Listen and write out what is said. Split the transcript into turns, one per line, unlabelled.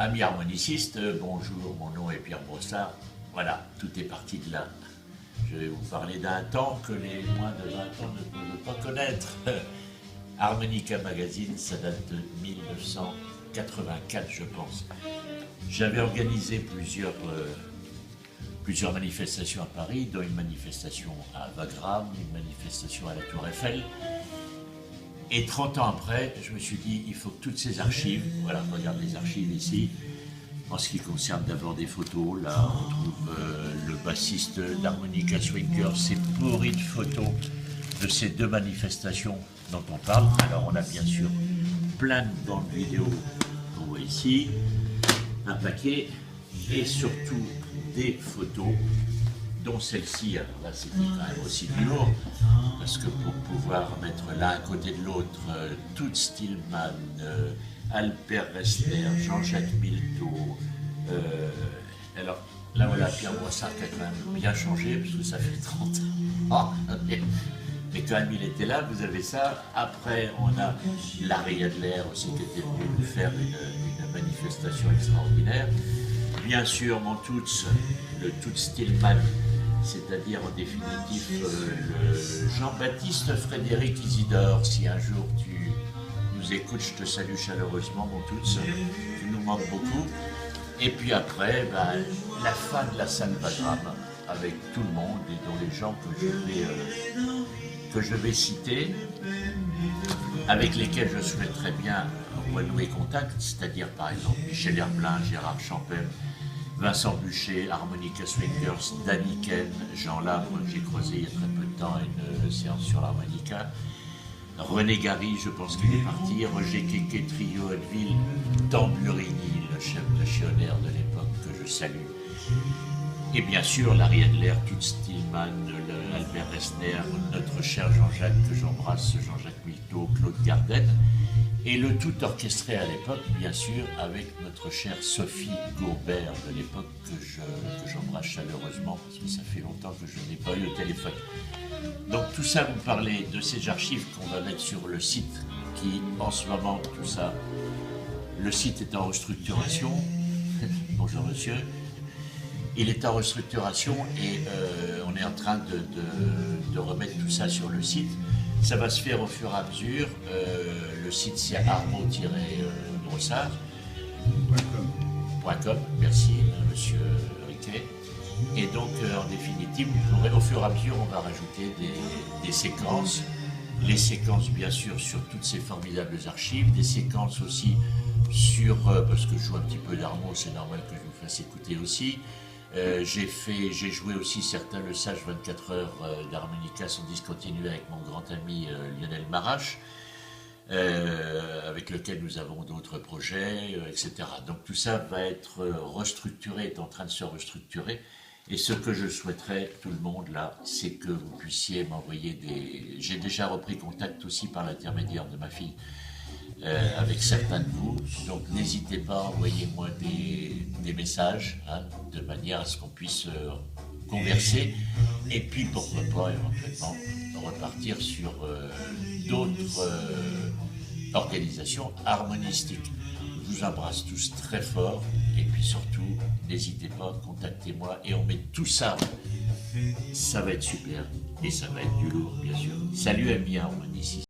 Amis harmonicistes, bonjour, mon nom est Pierre Brossard. Voilà, tout est parti de là. Je vais vous parler d'un temps que les moins de 20 ans ne peuvent pas connaître. Harmonica Magazine, ça date de 1984, je pense. J'avais organisé plusieurs manifestations à Paris, dont une manifestation à Wagram, une manifestation à la Tour Eiffel. Et 30 ans après, je me suis dit, il faut que toutes ces archives, voilà, regarde les archives ici, en ce qui concerne d'abord des photos, là on trouve le bassiste d'Harmonica Swingers, c'est pourri de photos de ces deux manifestations dont on parle. Alors on a bien sûr plein de bandes vidéo qu'on voit ici, un paquet, et surtout des photos, dont celle-ci. Alors là c'était quand même aussi du lourd, parce que pour pouvoir mettre l'un à côté de l'autre, Toots Thiemann, Albert Ressler, Jean-Jacques Milteau, alors là voilà, Pierre Brossard qui a quand même bien changé, parce que ça fait 30 ans, mais quand même il était là, vous avez ça. Après on a Larry Adler aussi qui était venu nous faire une manifestation extraordinaire. Bien sûr mon Toots, le Toots Thiemann, c'est-à-dire en définitive le Jean-Baptiste Frédéric Isidore. Si un jour tu nous écoutes, je te salue chaleureusement mon Toots, tu nous manques beaucoup. Et puis après, la fin de la salle Wagram, avec tout le monde et dont les gens que je vais citer, avec lesquels je souhaiterais bien renouer contact, c'est-à-dire par exemple Michel Herblin, Gérard Champem, Vincent Buchet, Harmonica Swingers, Danny Ken, Jean Labre, que j'ai croisé il y a très peu de temps à une séance sur l'harmonica, René Gary, je pense qu'il est parti, Roger Keke, Trio Hauteville, Tamburini, le chef de Chionnaire de l'époque que je salue, et bien sûr Larry Adler, Toots Thiemann, Albert Ressler, notre cher Jean-Jacques que j'embrasse, Jean-Jacques Milteau, Claude Garden, et le tout orchestré à l'époque, bien sûr, avec notre chère Sophie Gaurbert de l'époque que j'embrasse chaleureusement, parce que ça fait longtemps que je n'ai pas eu au téléphone. Donc tout ça, vous parlez de ces archives qu'on va mettre sur le site, qui en ce moment, tout ça, le site est en restructuration. Bonjour monsieur. Il est en restructuration et on est en train de remettre tout ça sur le site. Ça va se faire au fur et à mesure. Le site c'est armo-brossard.com. Merci monsieur Riquet. Et donc en définitive, vous pourrez, au fur et à mesure, on va rajouter des séquences. Les séquences bien sûr sur toutes ces formidables archives, des séquences aussi sur, parce que je joue un petit peu d'armo, c'est normal que je vous fasse écouter aussi. J'ai joué aussi certains Le Sage 24 heures d'harmonica sont discontinués avec mon grand ami Lionel Marache, avec lequel nous avons d'autres projets, etc. Donc tout ça va être restructuré, est en train de se restructurer. Et ce que je souhaiterais, tout le monde là, c'est que vous puissiez m'envoyer des... J'ai déjà repris contact aussi par l'intermédiaire de ma fille, avec certains de vous, donc n'hésitez pas, envoyez-moi des messages, hein, de manière à ce qu'on puisse converser, et puis pourquoi pas éventuellement repartir sur d'autres organisations harmonistiques. Je vous embrasse tous très fort, et puis surtout, n'hésitez pas, contactez-moi, et on met tout ça, ça va être super, et ça va être du lourd bien sûr. Salut amis harmonicistes.